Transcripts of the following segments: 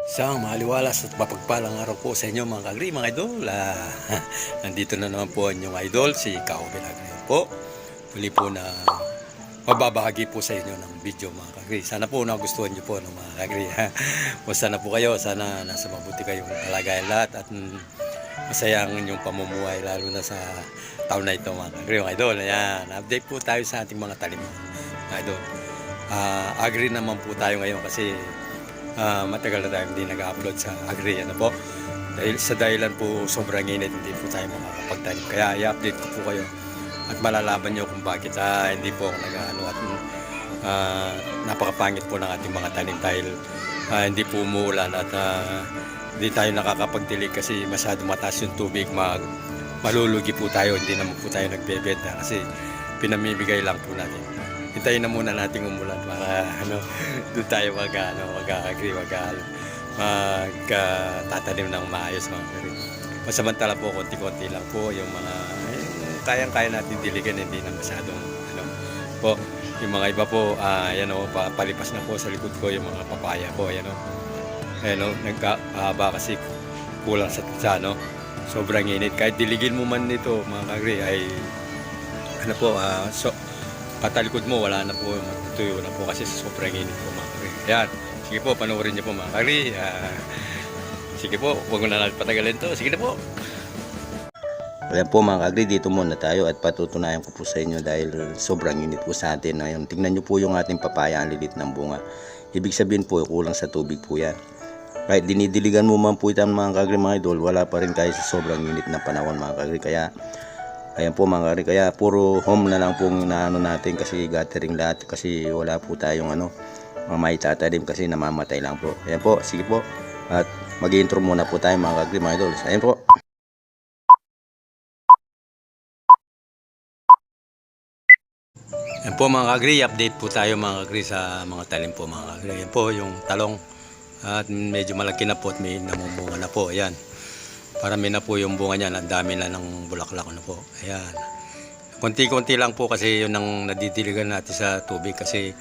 Isang maliwalas at mapagpalang araw po sa inyo mga kagri, mga idol. Nandito na naman po ang inyong idol, si Kao Belagrio po. Muli po na mababahagi po sa inyo ng video mga kagri. Sana po nagustuhan nyo po ng mga kagri. Musta na po kayo, sana nasa mabuti kayong kalagayan lahat at masaya ang inyong pamumuhay lalo na sa taon na ito mga kagri, mga idol. Ayan, update po tayo sa ating mga talim mga idol. Agree naman po tayo ngayon kasi matagal na tayo hindi nag-upload sa Agri, ano po. Dahil sa dahilan po sobrang init, hindi po tayo makakapagtanim. Kaya i-update ko po kayo at malalaman nyo kung bakit hindi po ako nag-ano at napakapangit po ng ating mga tanim dahil hindi po umuulan at hindi tayo nakakapagdilig kasi masyado mataas yung tubig, malulugi po tayo, hindi naman po tayo nagbebenta kasi pinamimigay lang po natin. Hintayin na muna nating umulan para doon tayo mag-agree, magtatanim ng maayos mga kagri. Masamantala po, konti-konti lang po yung mga kayang-kaya natin diligan, hindi na masyadong po. Yung mga iba po, palipas na po sa likod ko yung mga papaya po, nagkahaba kasi kulang sa sobrang init. Kahit diligin mo man nito mga kagri ay patalikod mo, wala na po, matutuyo na po kasi sa sobrang init po mga kagri. Ayan, sige po, panoorin niyo po mga kagri. Sige po, huwag na natin patagalin to. Sige na po. Ayan po mga kagri, dito muna tayo at patutunayan ko po sa inyo dahil sobrang init po sa atin. Ngayon, tingnan nyo po yung ating papaya, ang lilit ng bunga. Ibig sabihin po, kulang sa tubig po yan. Kahit dinidiligan mo man po ito mga kagri mga idol, wala pa rin tayo sa sobrang init na panahon mga kagri. Kaya ayan po mga kagri, kaya puro home na lang pong inaano natin kasi gathering lahat kasi wala po tayong maitatanim kasi namamatay lang po. Ayan po, sige po. At mag-intro muna po tayo mga kagri mga idol. Ayan po. Ayan po mga kagri, update po tayo mga kagri sa mga talim po mga kagri. Ayan po yung talong at medyo malaki na po at may namumunga na po. Ayan. Parami na po yung bunga niyan, ang dami na ng bulaklak po. Ayan. Konti-konti lang po kasi yun ang nadidiligan natin sa tubig kasi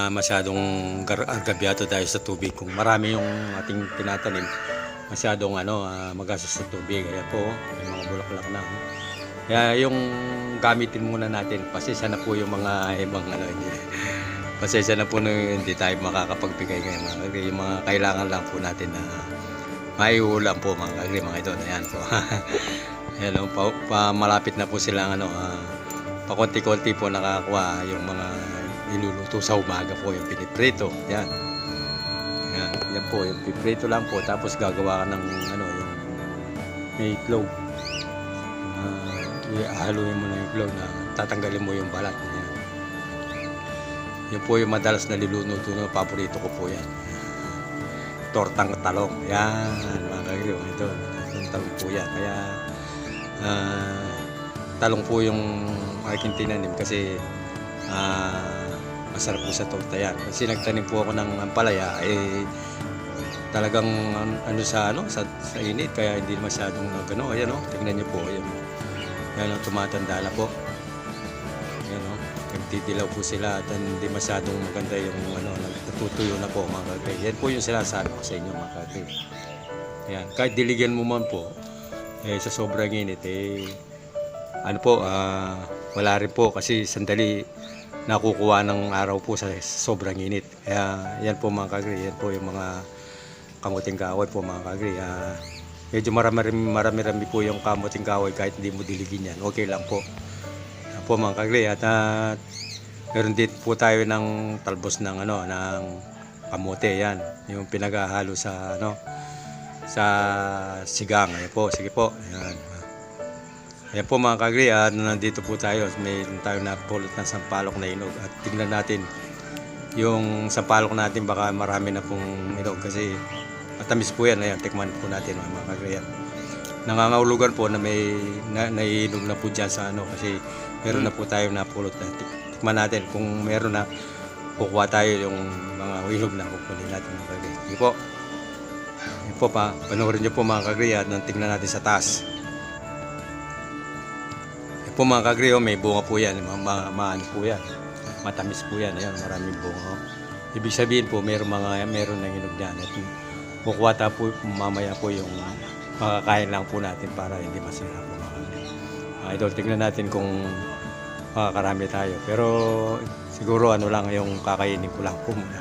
masyadong argabyado tayo sa tubig. Kung marami yung ating tinatanim, masyadong magastos sa tubig. Ayan po, yung mga bulaklak na. Kaya yung gamitin muna natin, pasensya na po yung mga ibang pasensya na po hindi tayo makakapagbigay ngayon. Yung mga kailangan lang po natin na maiulam po mga kagri mga ito. Ayan po. Ayan, malapit na po sila pakonti-konti po nakakakuha yung mga niluluto sa umaga po, yung piniprito. Ayan. Ayan, yan po, yung piniprito lang po tapos gagawa ka ng yung may itlog. Ihaluin mo na yung itlog na tatanggalin mo yung balat. Ayan. Yan po yung madalas na niluluto na paborito ko po yan. Tortang talong. Yan, mga kagri. Ito, talong po yan. Kaya, talong po yung aking tinanim kasi masarap po sa torta yan. Kasi nagtanim po ako ng ampalaya, talagang sa init, kaya hindi masyadong ayan tingnan niyo po. Yan, tumatanda na po. Yan, nagtidilaw po sila at hindi masyadong maganda yung natutuyo na po mga kagri. Yan po yung sinasabi ko sa inyo mga kagri. Yan, kahit diligan mo man po sa sobrang init wala rin po kasi sandali nakukuha ng araw po sa sobrang init. Kaya yan po mga kagri, yan po yung mga kamuting kahoy po mga kagri. Medyo marami po yung kamuting kahoy kahit hindi mo diligin yan. Okay lang po. Yan po mga kagri. At meron din po tayo ng talbos ng ng kamote. Yan, yung pinaghahalo sa sa sigang. Ayan po, sige po. Ayan. Ayan po mga kagri, nandito po tayo. Mayroon tayo napulot ng sampalok na inog. At tingnan natin yung sampalok natin, baka marami na pong inog kasi matamis po yan. Ayan, tikman po natin mga kagri. Nangangahulugan po na may naiinog na po dyan sa kasi meron na po tayo napulot na. Tikman natin kung meron na, kukuha tayo yung mga inog na kukunin natin mga kagri. Sige po. Ayan po pa, panoorin nyo po mga kagri at tingnan natin sa taas. Ayan po mga kagri, may bunga po yan, maano po yan, matamis po yan. Ayan, maraming bunga. Ibig sabihin po, meron ng hinog dyan. At kukuha tayo po mamaya po yung makakain lang po natin para hindi masira po mga kagri. Idol, tignan natin kung makakarami tayo. Pero siguro ano lang yung kakainin ko lang po muna.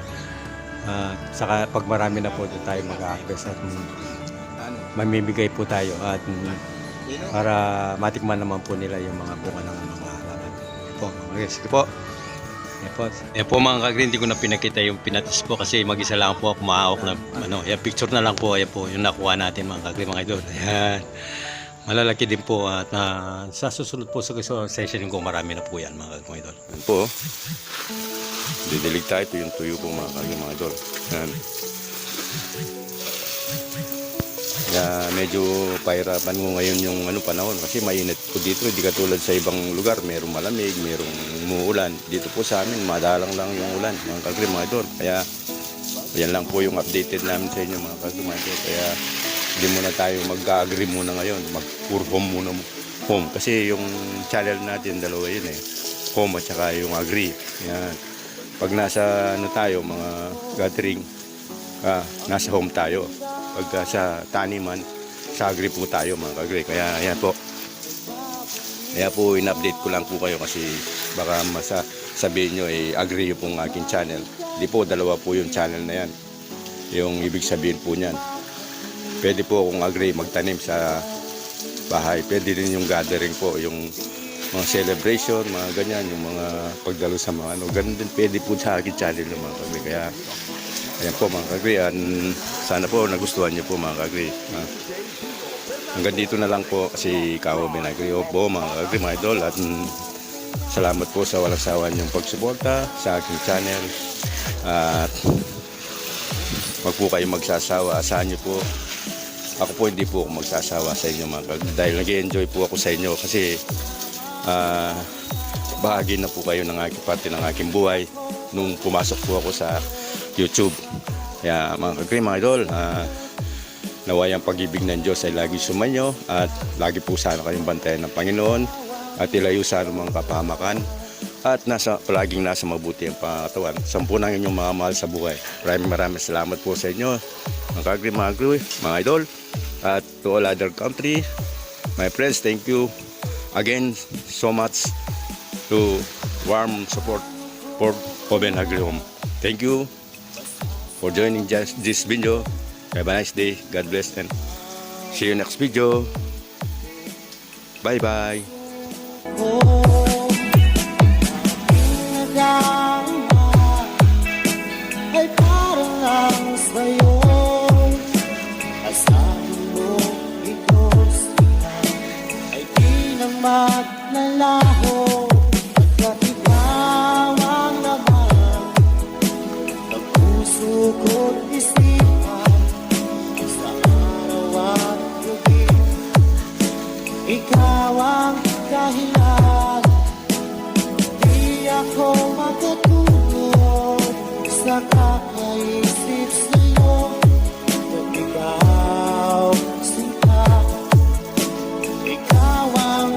Saka pag marami na po doon tayo mag-harvest at mamimigay po tayo at para matikman naman po nila yung mga bunga ng mga halaman. Sige po. Yan po mga kagri, hindi ko na pinakita yung pinatis po kasi mag-isa lang po ako mahawak na yan, picture na lang po. Ayan po yung nakuha natin mga kagri, mga idol. Ayan. Malalaki din po at sa susunod po sa session ko marami na po yan mga idol. Yan po. Didilig tayo. Ito yung tuyo po mga kagri, mga idol. Yan. Kaya medyo pahirapan mo ngayon yung panahon kasi mainit po dito, hindi katulad sa ibang lugar, merong malamig, merong umuulan. Dito po sa amin madalang lang yung ulan mga kagri, mga idol. Kaya yan lang po yung updated namin sa inyo mga kagri, mga idol. Kaya hindi muna tayo mag-agree muna ngayon, mag-pure home muna, home kasi yung channel natin dalawa yun home at saka yung agree. Yan. Pag nasa tayo mga gathering, nasa home tayo. Pag sa taniman, sa agree po tayo mga kagri. Kaya ayan po. Kaya po in-update ko lang po kayo kasi baka sabihin nyo agree yung pong aking channel. Hindi po, dalawa po yung channel na yan. Yung ibig sabihin po niyan. Pwede po kung agree magtanim sa bahay. Pwede din yung gathering po, yung mga celebration, mga ganyan, yung mga pagdalo sa mga ganun din. Pwede po sa aking channel mga kagri. Kaya ayan po mga kagri, sana po nagustuhan niyo po mga kagri. Hanggang dito na lang po kasi Kawa Binagri po mga kagri, mga idol. At salamat po sa walang sawa niyong pagsuporta sa aking channel. At wag po kayo magsasawa, asahan niyo po. Ako po hindi po ako magsasawa sa inyo mga kagri dahil nag-enjoy po ako sa inyo kasi bahagi na po kayo ng aking parte ng aking buhay nung pumasok po ako sa YouTube. Kaya mga kagri, mga idol, naway ang pag-ibig ng Diyos ay lagi sumainyo at lagi po sana kayong bantayan ng Panginoon at ilayo sa anumang kapahamakan at palaging nasa mabuti ang pangatawan. Sampunan inyong mga mahal sa buhay. Maraming salamat po sa inyo mga kagri, mga idol, at to all other country, my friends, thank you again so much to warm support for Oben Agri Home. Thank you for joining this video. Have a nice day. God bless and see you next video. Bye bye. Ay parang lang sa'yo. Asahin mo ito sila ay di na maglalaho. Pagkat ikaw ang laman ng puso ko't isipan sa araw at gabi. Ikaw ang dahilan, di ako magkatulog sa kakaisip sa'yo. At ikaw, sinta, ikaw ang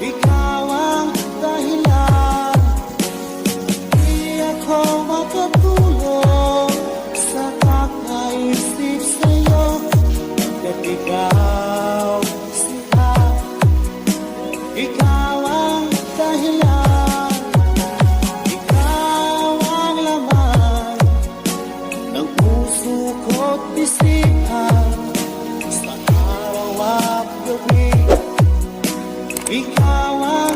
ikaw ang dahilan, di ako makatulog sa kakaisip sa'yo. At ikaw, sinta, ikaw ang dahilan, ikaw ang laman ng puso ko't isipan sa araw at gabi. Ikaw ang